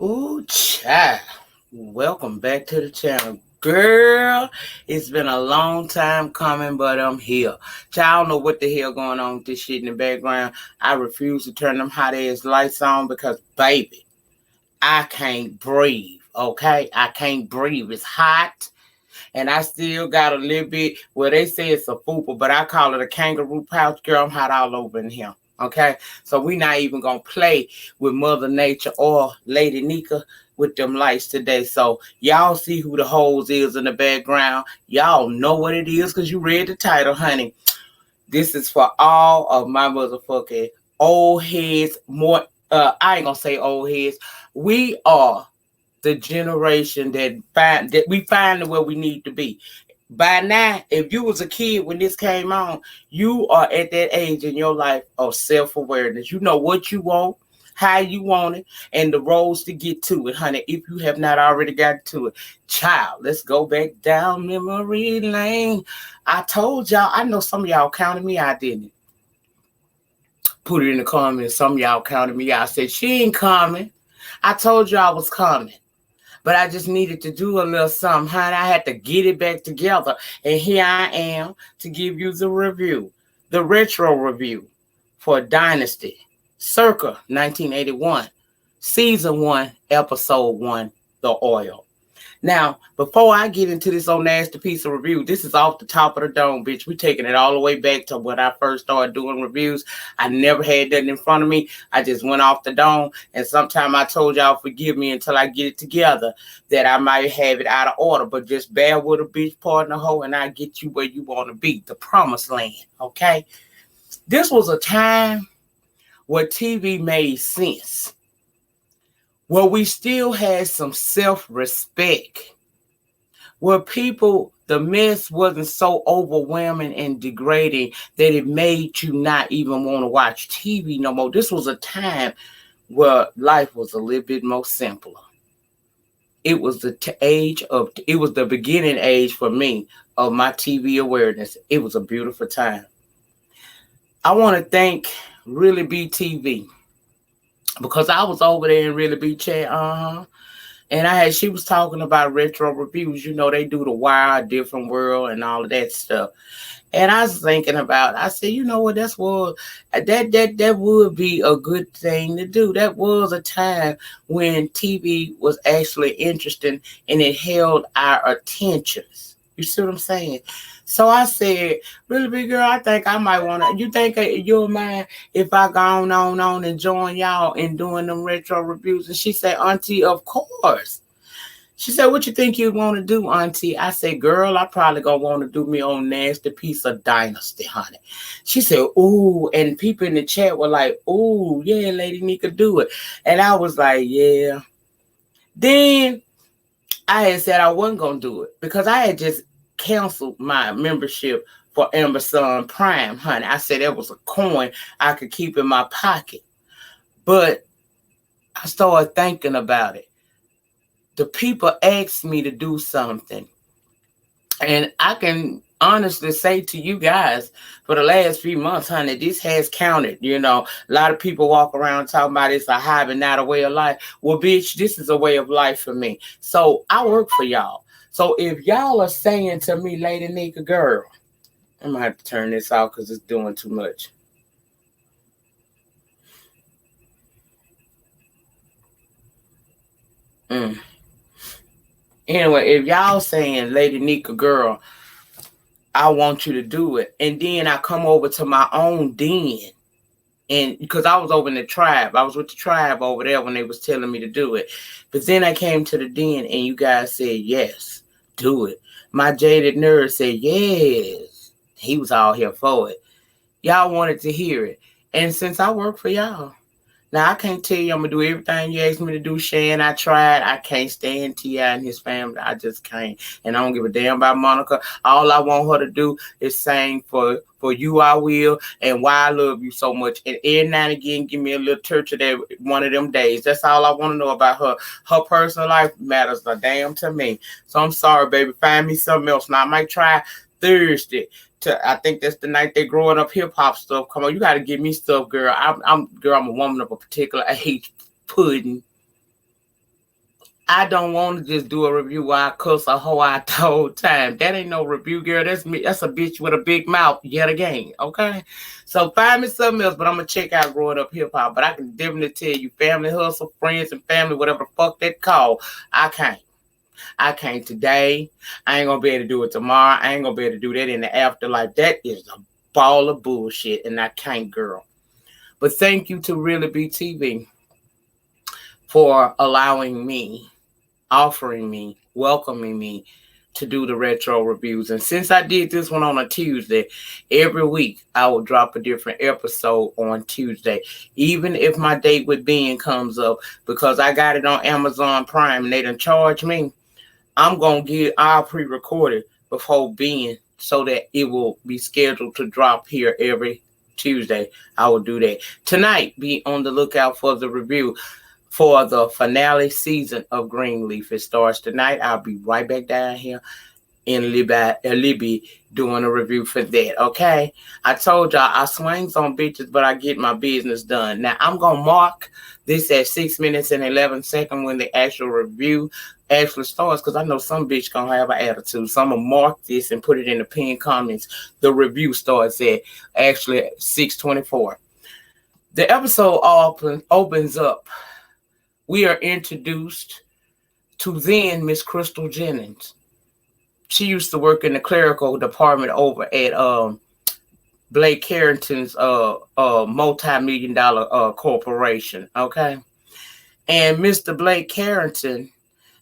Ooh, child. Welcome back to the channel. Girl, it's been a long time coming, but I'm here. Child, I don't know what the hell going on with this shit in the background. I refuse to turn them hot ass lights on because, baby, I can't breathe, okay? I can't breathe. It's hot. And I still got a little bit, well, they say it's a fupa, but I call it a kangaroo pouch. Girl, I'm hot all over in here. Okay, so we not even gonna play with Mother Nature or Lady Nyca with them lights today. So y'all see who the hoes is in the background. Y'all know what it is because you read the title, honey. This is for all of my motherfucking old heads. More, I ain't gonna say old heads. We are the generation that we find where we need to be. By now, if you was a kid when this came on, you are at that age in your life of self-awareness. You know what you want, how you want it, and the roads to get to it, honey, if you have not already got to it. Child, let's go back down memory lane. I told y'all, I know some of y'all counted me out, didn't it? Put it in the comments. Some of y'all counted me out. Said, she ain't coming. I told you I was coming. But I just needed to do a little something, honey. I had to get it back together. And here I am to give you the review, the retro review for Dynasty Circa 1981, Season 1, Episode 1, The Oil. Now, before I get into this old nasty piece of review, this is off the top of the dome, bitch. We taking it all the way back to when I first started doing reviews. I never had nothing in front of me. I just went off the dome. And sometime I told y'all forgive me until I get it together that I might have it out of order. But just bear with a bitch, partner, hoe, and I get you where you want to be. The promised land, okay? This was a time where TV made sense. Where we still had some self-respect, where people, the mess wasn't so overwhelming and degrading that it made you not even want to watch TV no more. This was a time where life was a little bit more simpler. It was the it was the beginning age for me of my TV awareness. It was a beautiful time. I want to thank Really Be TV. Because I was over there in Really Be Chat, and she was talking about retro reviews. You know, they do the Wire, Different World, and all of that stuff. And I was thinking about, I said, you know what, that would be a good thing to do. That was a time when TV was actually interesting and it held our attentions. You see what I'm saying? So I said, really big girl, I think I might want to, you think you'll mind if I go on and join y'all in doing them retro reviews? And she said, Auntie, of course. She said, what you think you'd want to do, Auntie? I said, girl, I probably going to want to do me on nasty piece of Dynasty, honey. She said, ooh, and people in the chat were like, ooh, yeah, Lady Nyca, do it. And I was like, yeah. Then I had said I wasn't going to do it because I had just canceled my membership for Amazon Prime, honey. I said that was a coin I could keep in my pocket. But I started thinking about it. The people asked me to do something. And I can honestly say to you guys, for the last few months, honey, this has counted. You know, a lot of people walk around talking about it's a hobby, not a way of life. Well, bitch, this is a way of life for me. So I work for y'all. So if y'all are saying to me, Lady Nyca, girl, I'm going to have to turn this off because it's doing too much. Anyway, if y'all saying, Lady Nyca, girl, I want you to do it. And then I come over to my own den. And because I was over in the tribe. I was with the tribe over there when they was telling me to do it. But then I came to the den and you guys said, yes. Do it. My jaded nerd said, yes. He was all here for it. Y'all wanted to hear it. And since I work for y'all, now I can't tell you I'm going to do everything you asked me to do, Shan. I tried. I can't stand T.I. and his family. I just can't. And I don't give a damn about Monica. All I want her to do is sing for you I will and why I love you so much. And every now and again, give me a little touch of that one of them days. That's all I want to know about her. Her personal life matters a damn to me. So I'm sorry, baby. Find me something else. Now I might try Thursday. I think that's the night they growing up hip hop stuff. Come on, you got to give me stuff, girl. I'm a woman of a particular age. Pudding. I don't want to just do a review where I cuss a hoe out the whole time. That ain't no review, girl. That's me. That's a bitch with a big mouth yet again. Okay? So find me something else, but I'm going to check out Growing Up Hip Hop. But I can definitely tell you, family hustle, friends and family, whatever the fuck that call, I can't. I can't today. I ain't going to be able to do it tomorrow. I ain't going to be able to do that in the afterlife. That is a ball of bullshit, and I can't, girl. But thank you to Really Be TV for allowing me, offering me, welcoming me to do the retro reviews. And since I did this one on a Tuesday, every week I will drop a different episode on Tuesday, even if my date with Ben comes up, because I got it on Amazon Prime and they done charge me. I'm going to get our pre-recorded before Ben so that it will be scheduled to drop here every Tuesday. I will do that. Tonight, be on the lookout for the review for the finale season of Greenleaf. It starts tonight. I'll be right back down here in Libby doing a review for that, okay? I told y'all I swings on bitches, but I get my business done. Now, I'm going to mark this at 6 minutes and 11 seconds when the actual review actually starts, because I know some bitch going to have an attitude. So I'm going to mark this and put it in the pinned comments. The review starts at actually 6:24. The episode opens up. We are introduced to then Miss Crystal Jennings. She used to work in the clerical department over at Blake Carrington's multi-million-dollar corporation, okay? And Mr. Blake Carrington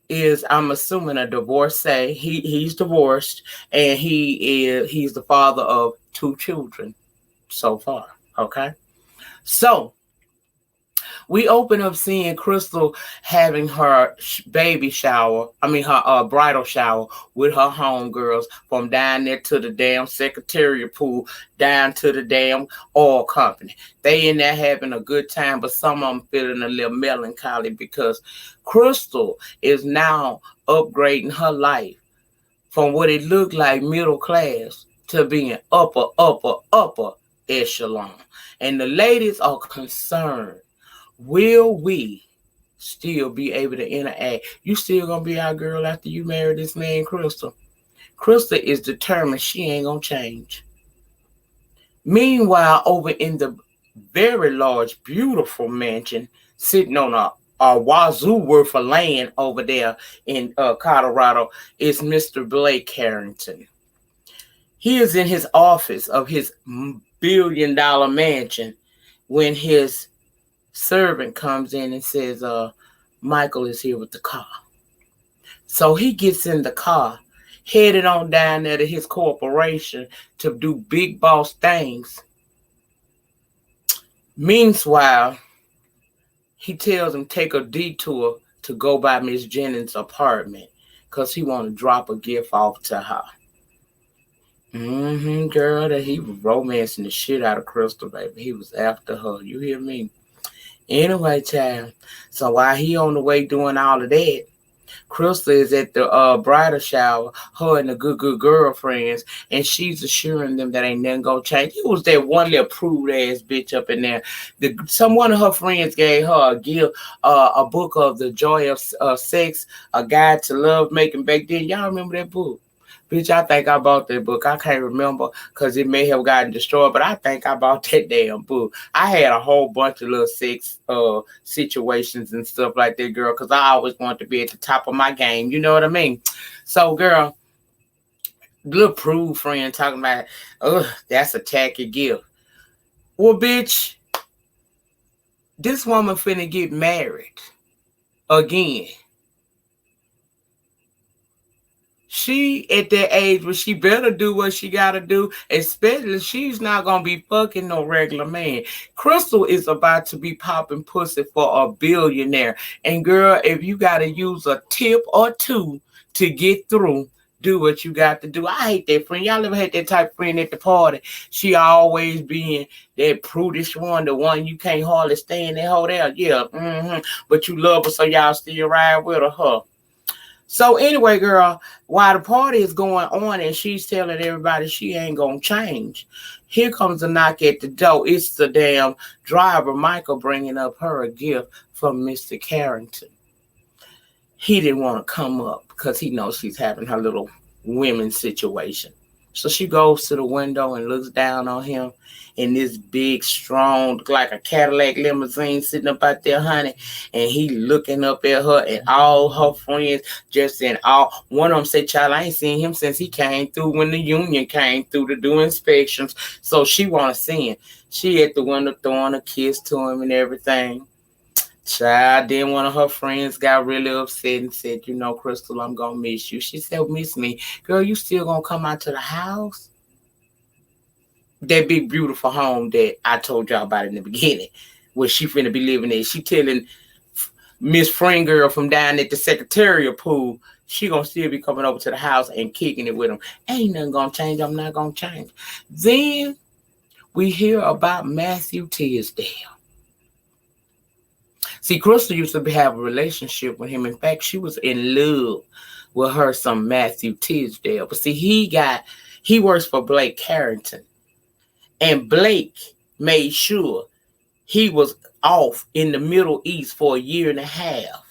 is, I'm assuming, a divorcee. He's divorced, and he's the father of 2 children so far, okay? So we open up seeing Crystal having her baby shower, her bridal shower with her homegirls, from down there to the damn secretariat pool, down to the damn oil company. They in there having a good time, but some of them feeling a little melancholy because Crystal is now upgrading her life from what it looked like middle class to being upper echelon. And the ladies are concerned. Will we still be able to interact? You still gonna be our girl after you marry this man, Crystal? Crystal is determined she ain't gonna change. Meanwhile, over in the very large, beautiful mansion, sitting on a wazoo worth of land over there in Colorado, is Mr. Blake Carrington. He is in his office of his billion-dollar mansion when his servant comes in and says, Michael is here with the car. So he gets in the car, headed on down there to his corporation to do big boss things. Meanwhile, he tells him take a detour to go by Miss Jennings' apartment because he want to drop a gift off to her. Girl, that he was romancing the shit out of Crystal, baby. He was after her. You hear me? Anyway, child, so while he on the way doing all of that, Crystal is at the bridal shower, her and the good girlfriends, and she's assuring them that ain't nothing gonna change. It was that one little prude ass bitch up in there. One of her friends gave her a gift, a book of The Joy of Sex, A Guide to Love Making back then. Y'all remember that book? Bitch, I think I bought that book. I can't remember because it may have gotten destroyed, but I think I bought that damn book. I had a whole bunch of little sex situations and stuff like that, girl, because I always wanted to be at the top of my game. You know what I mean? So, girl, little prude friend talking about, that's a tacky gift. Well, bitch, this woman finna get married again. She at that age where she better do what she gotta do, especially she's not gonna be fucking no regular man. Crystal is about to be popping pussy for a billionaire. And girl, if you gotta use a tip or two to get through, do what you got to do. I hate that friend. Y'all ever had that type of friend at the party? She always being that prudish one, the one you can't hardly stand that hotel. Yeah, but you love her, so y'all still ride with her. So anyway, girl, while the party is going on and she's telling everybody she ain't gonna change, here comes a knock at the door. It's the damn driver, Michael, bringing up her a gift from Mr. Carrington. he didn't want to come up because he knows she's having her little women situation. So she goes to the window and looks down on him in this big, strong, look like a Cadillac limousine sitting up out there, honey. And he looking up at her and all her friends just in all. One of them said, child, I ain't seen him since he came through when the union came through to do inspections. So she want to see him. She at the window throwing a kiss to him and everything. Child, then one of her friends got really upset and said, you know, Crystal, I'm going to miss you. She said, miss me? Girl, you still going to come out to the house? That big, beautiful home that I told y'all about in the beginning, where she finna be living in. She telling Miss Friend Girl from down at the Secretariat pool, she going to still be coming over to the house and kicking it with him. Ain't nothing going to change. I'm not going to change. Then we hear about Matthew Tisdale. See, Crystal used to have a relationship with him. In fact, she was in love with her son, Matthew Tisdale. But see, he works for Blake Carrington. And Blake made sure he was off in the Middle East for a year and a half.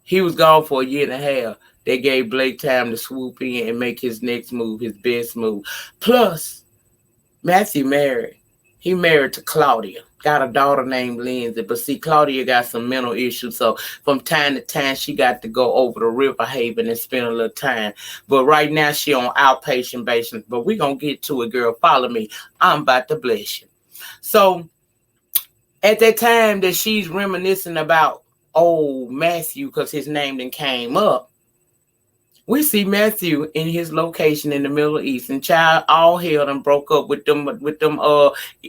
He was gone for a year and a half. They gave Blake time to swoop in and make his next move, his best move. Plus, Matthew married. He married to Claudia, got a daughter named Lindsay. But see, Claudia got some mental issues. So from time to time, she got to go over to River Haven and spend a little time. But right now, she on outpatient basis. But we going to get to it, girl. Follow me. I'm about to bless you. So at that time that she's reminiscing about old Matthew, because his name then came up, we see Matthew in his location in the Middle East, and child, all hell done broke up with them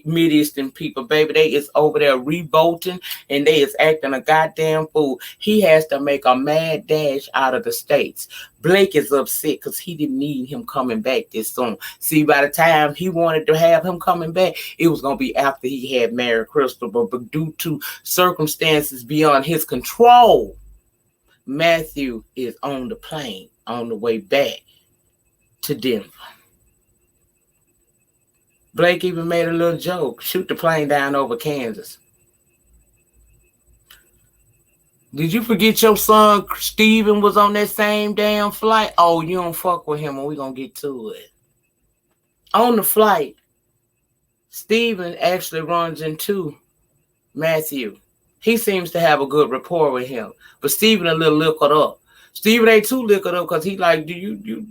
Mid-Eastern people, baby. They is over there revolting, and they is acting a goddamn fool. He has to make a mad dash out of the States. Blake is upset because he didn't need him coming back this soon. See, by the time he wanted to have him coming back, it was going to be after he had married Crystal, but due to circumstances beyond his control, Matthew is on the plane on the way back to Denver. Blake even made a little joke. Shoot the plane down over Kansas. Did you forget your son Steven was on that same damn flight? Oh, you don't fuck with him and we're going to get to it. On the flight, Steven actually runs into Matthew. He seems to have a good rapport with him. But Steven a little liquored up. Steven ain't too liquored up because he like, do you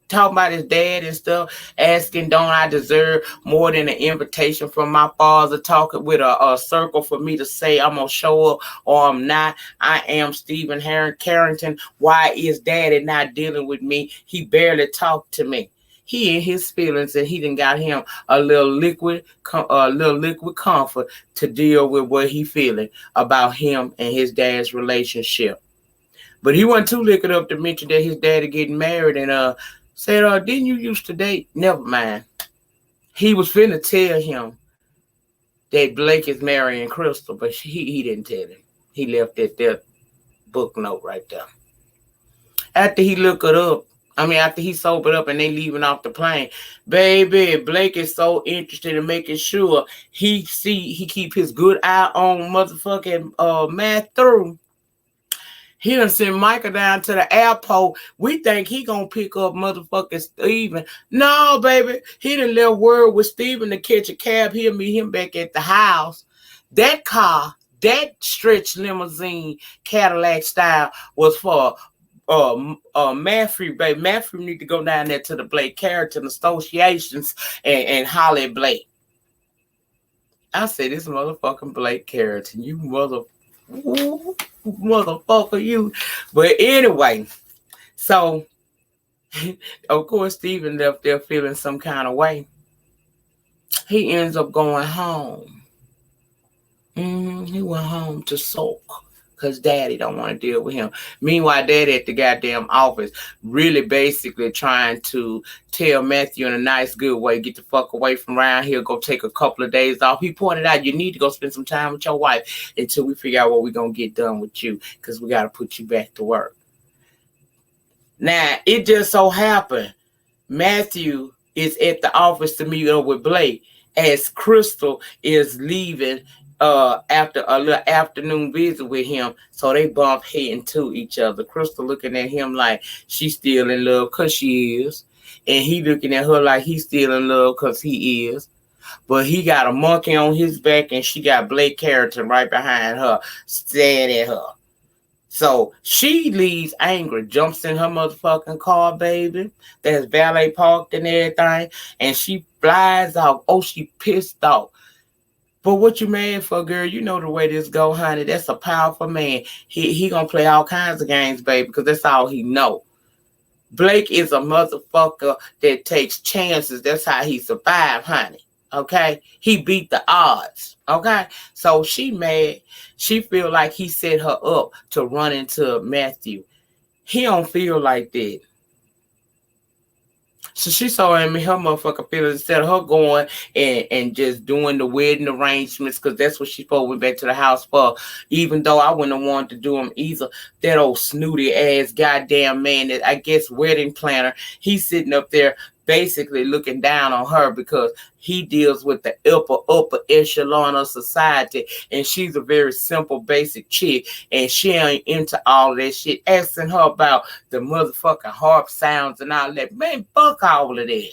talking about his dad and stuff, asking, don't I deserve more than an invitation from my father, talking with a circle for me to say I'm going to show up or I'm not. I am Stephen Carrington. Why is daddy not dealing with me? He barely talked to me. He in his feelings, and he done got him a little liquid comfort to deal with what he feeling about him and his dad's relationship. But he wasn't too liquored up to mention that his daddy getting married and said, didn't you used to date? Never mind. He was finna tell him that Blake is marrying Crystal, but he didn't tell him. He left that book note right there. After he after he sobered up and they leaving off the plane, baby, Blake is so interested in making sure he keep his good eye on motherfucking Matthew. He done send Micah down to the airport. We think he gonna pick up motherfucking Steven. No, baby. He done left word with Steven to catch a cab. He'll meet him back at the house. That car, that stretch limousine, Cadillac style, was for Matthew, baby. Matthew need to go down there to the Blake Carrington Associations and holler at Blake. I said, this motherfucking Blake Carrington, you motherfucker, you. But anyway, so of course Steven left there feeling some kind of way. He ends up going home. He went home to sulk because daddy don't want to deal with him. Meanwhile, daddy at the goddamn office really basically trying to tell Matthew in a nice, good way, get the fuck away from around here, go take a couple of days off. He pointed out, you need to go spend some time with your wife until we figure out what we're going to get done with you, because we got to put you back to work. Now, it just so happened Matthew is at the office to meet up with Blake as Crystal is leaving after a little afternoon visit with him. So they bump head into each other. Crystal looking at him like she's still in love because she is. And he looking at her like he's still in love because he is. But he got a monkey on his back and she got Blake Carrington right behind her, staring at her. So she leaves angry, jumps in her motherfucking car, baby. That's valet parked and everything. And she flies off. Oh, she pissed off. But what you mad for, girl? You know the way this go, honey. That's a powerful man. He gonna play all kinds of games, baby, because that's all he know. Blake is a motherfucker that takes chances. That's how he survived, honey. Okay? He beat the odds. Okay? So she mad. She feel like he set her up to run into Matthew. He don't feel like that. So she saw him in her motherfucking feelings instead of her going and just doing the wedding arrangements, because that's what she supposed went back to the house for. Even though I wouldn't have wanted to do them either. That old snooty ass goddamn man, that I guess wedding planner, he's sitting up there basically looking down on her because he deals with the upper echelon of society, and she's a very simple, basic chick, and she ain't into all that shit. Asking her about the motherfucking harp sounds and all that. Man, fuck all of that.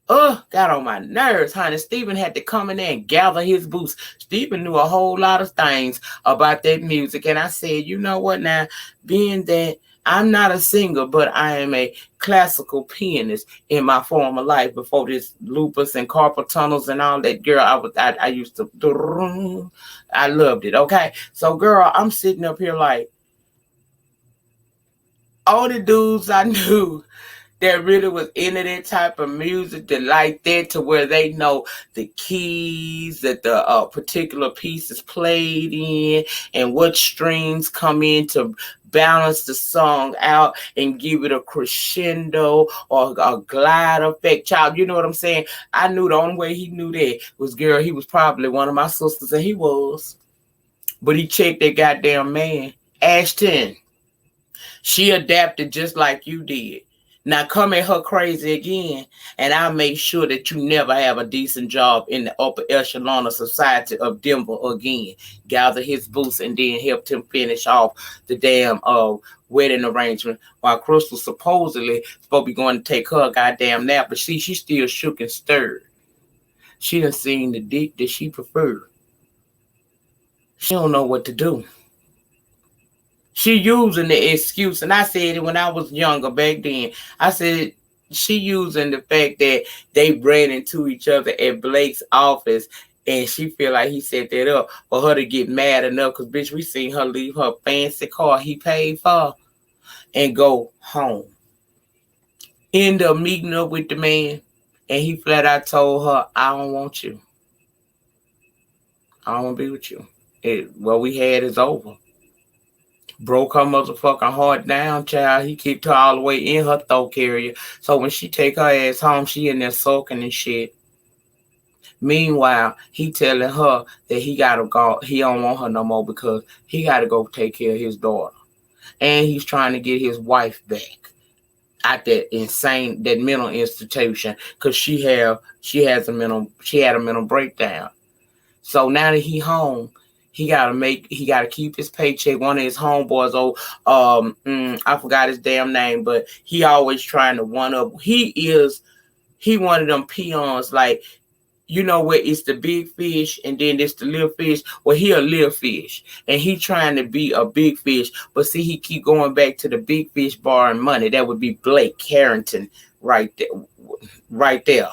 Got on my nerves, honey. Stephen had to come in there and gather his boots. Stephen knew a whole lot of things about that music, and I said, you know what now, being that I'm not a singer, but I am a classical pianist in my former life before this lupus and carpal tunnels and all that. Girl, I used to, I loved it. Okay, so girl, I'm sitting up here like all the dudes I knew that really was into that type of music, that like that, to where they know the keys that the particular piece is played in and what strings come in to balance the song out and give it a crescendo or a glide effect. Child, you know what I'm saying? I knew the only way he knew that was, girl, he was probably one of my sisters, and he was. But he checked that goddamn man. Ashton, she adapted just like you did. Now come at her crazy again, and I'll make sure that you never have a decent job in the upper echelon of society of Denver again. Gather his boots and then helped him finish off the damn wedding arrangement, while Crystal supposedly supposed to be going to take her goddamn nap, but she still shook and stirred. She done seen the dick that she preferred. She don't know what to do. She using the excuse, and I said it when I was younger back then. I said she using the fact that they ran into each other at Blake's office, and she feel like he set that up for her to get mad enough, because, bitch, we seen her leave her fancy car he paid for and go home. End up meeting up with the man, and he flat out told her, I don't want you. I don't want to be with you. What we had is over. Broke her motherfucking heart down, child. He kicked her all the way in her throat carrier. So when she take her ass home, she in there sulking and shit. Meanwhile, he telling her that he gotta go. He don't want her no more because he gotta go take care of his daughter, and he's trying to get his wife back out that mental institution, because she had a mental breakdown. So now that he home, he gotta keep his paycheck. One of his homeboys, I forgot his damn name, but he always trying to one up. He one of them peons, like, you know, where it's the big fish and then it's the little fish. Well, he a little fish, and he trying to be a big fish. But see, he keep going back to the big fish borrowing money. That would be Blake Carrington right there.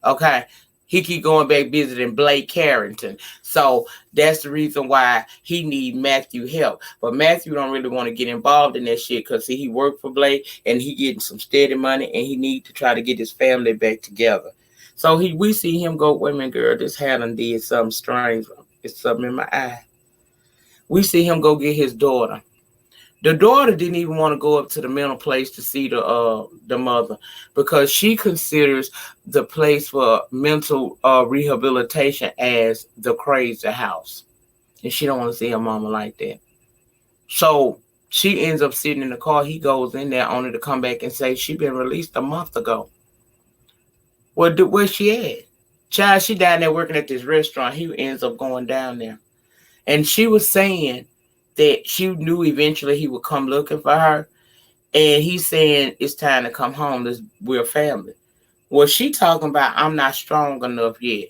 Okay. He keep going back visiting Blake Carrington. So that's the reason why he need Matthew help. But Matthew don't really want to get involved in that shit, because he worked for Blake and he getting some steady money, and he need to try to get his family back together. So we see him go, wait a minute, girl, this hat done did something strange. It's something in my eye. We see him go get his daughter. The daughter didn't even want to go up to the mental place to see the mother, because she considers the place for mental rehabilitation as the crazy house. And she don't want to see her mama like that. So she ends up sitting in the car. He goes in there only to come back and say she been released a month ago. Where's she at? Child, she down there working at this restaurant. He ends up going down there. And she was saying that she knew eventually he would come looking for her. And he's saying it's time to come home. We're family. Well, she talking about I'm not strong enough yet.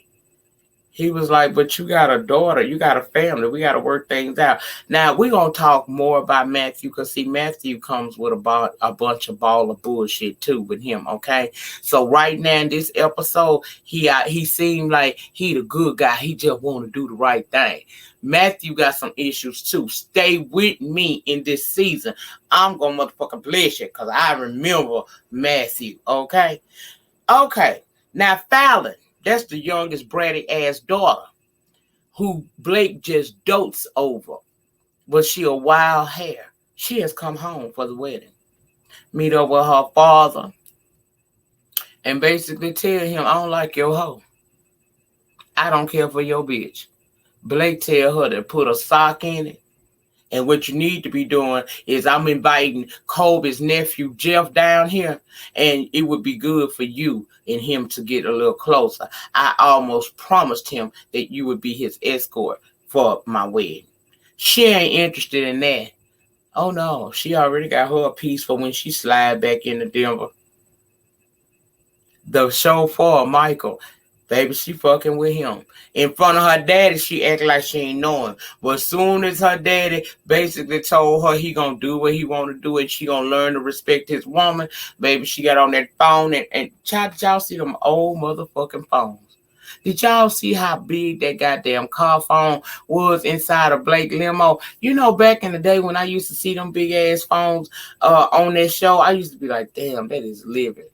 He was like, but you got a daughter, you got a family, we got to work things out. Now, we're going to talk more about Matthew because, see, Matthew comes with a bunch of ball of bullshit, too, with him, okay? So right now in this episode, he seemed like he the good guy. He just want to do the right thing. Matthew got some issues, too. Stay with me in this season. I'm going to motherfucking bless you because I remember Matthew, okay? Okay, now Fallon. That's the youngest bratty ass daughter who Blake just dotes over. But she a wild hair. She has come home for the wedding. Meet up with her father and basically tell him, I don't like your hoe. I don't care for your bitch. Blake tell her to put a sock in it. And what you need to be doing is I'm inviting Kobe's nephew, Jeff, down here. And it would be good for you and him to get a little closer. I almost promised him that you would be his escort for my wedding. She ain't interested in that. Oh, no. She already got her a piece for when she slide back into Denver. The chauffeur, Michael. Baby, she fucking with him. In front of her daddy, she act like she ain't know him. But as soon as her daddy basically told her he gonna do what he want to do and she gonna learn to respect his woman, baby, she got on that phone and did y'all see them old motherfucking phones? Did y'all see how big that goddamn car phone was inside a Blake limo? You know, back in the day when I used to see them big ass phones on that show, I used to be like, damn, that is living.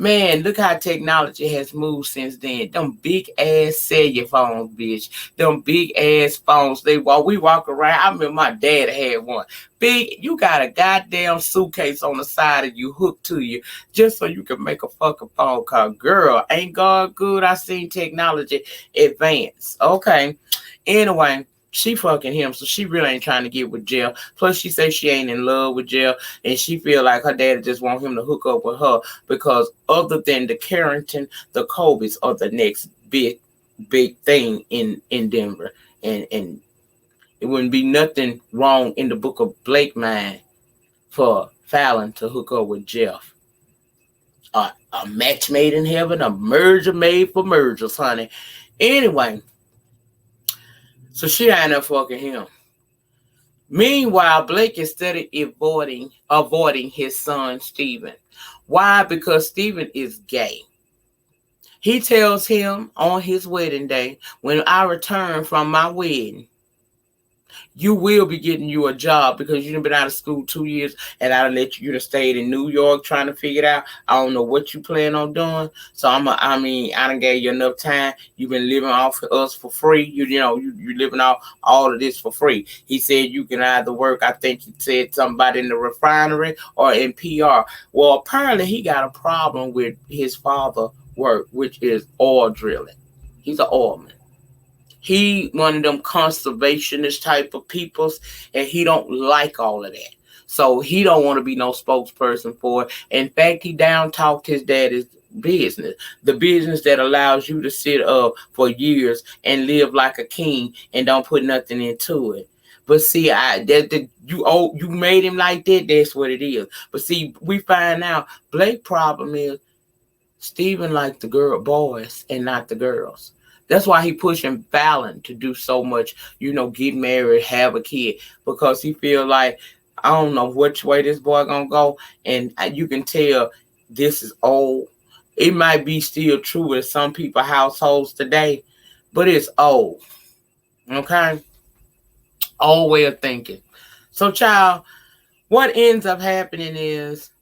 Man, look how technology has moved since then. Them big ass cellular phones, bitch. Them big ass phones. While we walk around, I remember my dad had one. Big, you got a goddamn suitcase on the side of you hooked to you just so you can make a fucking phone call. Girl, ain't God good? I seen technology advance. Okay. Anyway. She fucking him, so she really ain't trying to get with Jeff. Plus, she says she ain't in love with Jeff, and she feel like her daddy just want him to hook up with her because other than the Carrington, the Colbys are the next big thing in Denver, and it wouldn't be nothing wrong in the book of Blake mind for Fallon to hook up with Jeff. A match made in heaven, a merger made for mergers, honey. Anyway. So she ain't up fucking him. Meanwhile, Blake is steady avoiding his son, Stephen. Why? Because Stephen is gay. He tells him on his wedding day, when I return from my wedding, you will be getting you a job because you've been out of school 2 years and I let you to stay in New York trying to figure it out. I don't know what you plan on doing. So I done gave you enough time. You've been living off of us for free. You living off all of this for free. He said you can either work, I think he said somebody in the refinery or in PR. Well, apparently he got a problem with his father work, which is oil drilling. He's an oilman. He one of them conservationist type of peoples, and he don't like all of that. So he don't want to be no spokesperson for it. In fact, he down talked his daddy's business, the business that allows you to sit up for years and live like a king and don't put nothing into it. But see, you made him like that. That's what it is. But see, we find out Blake's problem is Stephen like the boys and not the girls. That's why he pushing Fallon to do so much, get married, have a kid, because he feel like, I don't know which way this boy gonna go, and you can tell this is old. It might be still true in some people's households today, but it's old. Okay? Old way of thinking. So, child, what ends up happening is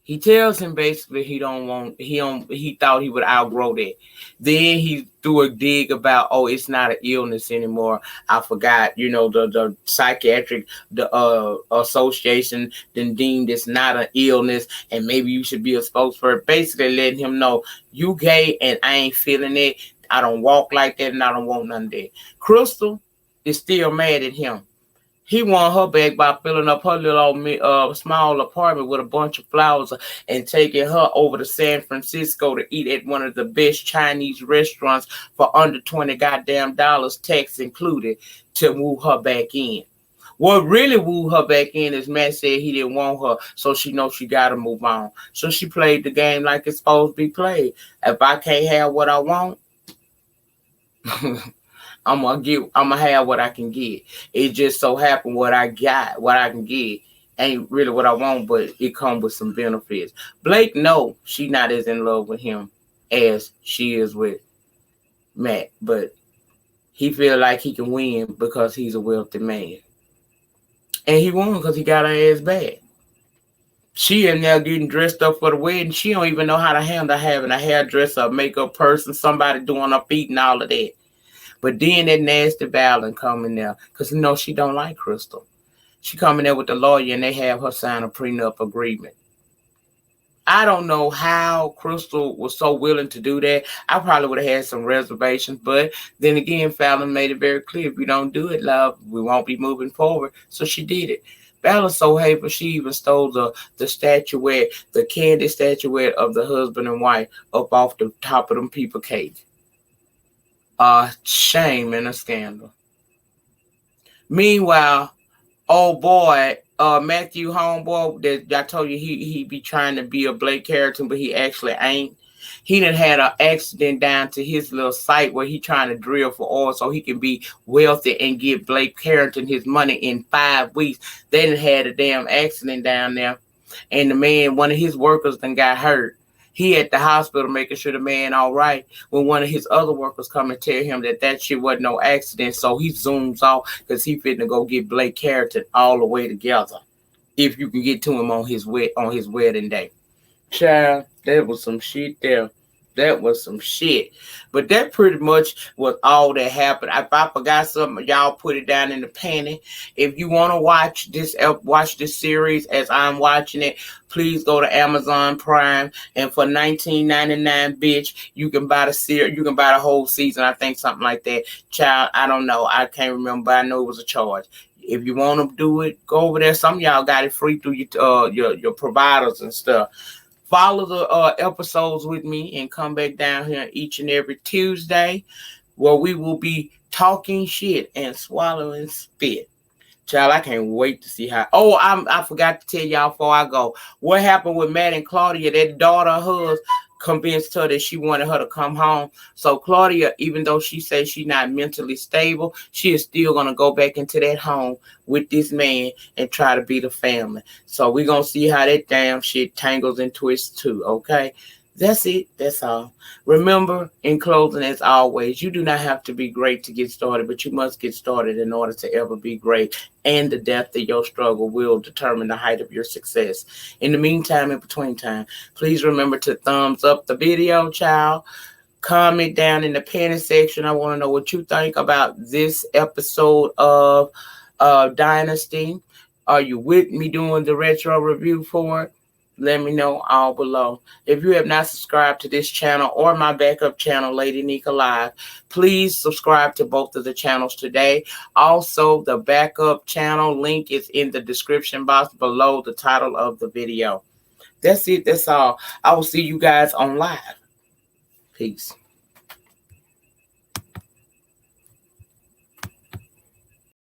he tells him basically he thought he would outgrow that. Then he threw a dig about, it's not an illness anymore. I forgot, the psychiatric association then deemed it's not an illness and maybe you should be a spokesperson. Basically letting him know you gay and I ain't feeling it. I don't walk like that and I don't want none of that. Crystal is still mad at him. He won her back by filling up her little small apartment with a bunch of flowers and taking her over to San Francisco to eat at one of the best Chinese restaurants for under 20 goddamn dollars, tax included, to woo her back in. What really wooed her back in is Matt said he didn't want her, so she knows she got to move on. So she played the game like it's supposed to be played. If I can't have what I want, I'm gonna have what I can get. It just so happened what I got, what I can get, ain't really what I want, but it comes with some benefits. Blake, no, she not as in love with him as she is with Matt, but he feel like he can win because he's a wealthy man. And he won because he got her ass back. She in there getting dressed up for the wedding. She don't even know how to handle having a hairdresser, a makeup person, somebody doing her feet and all of that. But then that nasty Valen come in there because, she don't like Crystal. She come in there with the lawyer and they have her sign a prenup agreement. I don't know how Crystal was so willing to do that. I probably would have had some reservations. But then again, Fallon made it very clear, if you don't do it, love, we won't be moving forward. So she did it. Fallon's so hateful, she even stole the statuette, the candy statuette of the husband and wife up off the top of them people cake. A shame and a scandal. Meanwhile, old boy, Matthew Homeboy, that I told you he be trying to be a Blake character, but he actually ain't. He done had an accident down to his little site where he trying to drill for oil so he can be wealthy and give Blake Carrington his money in 5 weeks. They done had a damn accident down there, and the man, one of his workers, done got hurt. He at the hospital making sure the man all right when one of his other workers come and tell him that shit wasn't no accident. So he zooms off because he finna go get Blake Carrington all the way together. If you can get to him on his wedding day. Child, that was some shit there. That was some shit. But that pretty much was all that happened. If I forgot something, y'all put it down in the panty. If you want to watch this series as I'm watching it, please go to Amazon Prime. And for $19.99, bitch, you can buy the series. You can buy the whole season. I think something like that. Child, I don't know. I can't remember. But I know it was a charge. If you want to do it, go over there. Some of y'all got it free through your providers and stuff. Follow the episodes with me and come back down here each and every Tuesday where we will be talking shit and swallowing spit. Child, I can't wait to see how. Oh, I forgot to tell y'all before I go. What happened with Matt and Claudia? That daughter of hers convinced her that she wanted her to come home. So Claudia, even though she says she's not mentally stable, she is still going to go back into that home with this man and try to be the family. So we're going to see how that damn shit tangles and twists too, okay? That's it. That's all. Remember, in closing, as always, you do not have to be great to get started, but you must get started in order to ever be great. And the depth of your struggle will determine the height of your success. In the meantime, in between time, please remember to thumbs up the video, child. Comment down in the panty section. I want to know what you think about this episode of Dynasty. Are you with me doing the retro review for it? Let me know all below. If you have not subscribed to this channel or my backup channel, LadyNyca Live, please subscribe to both of the channels today. Also, the backup channel link is in the description box below the title of the video. That's it. That's all. I will see you guys on live. Peace.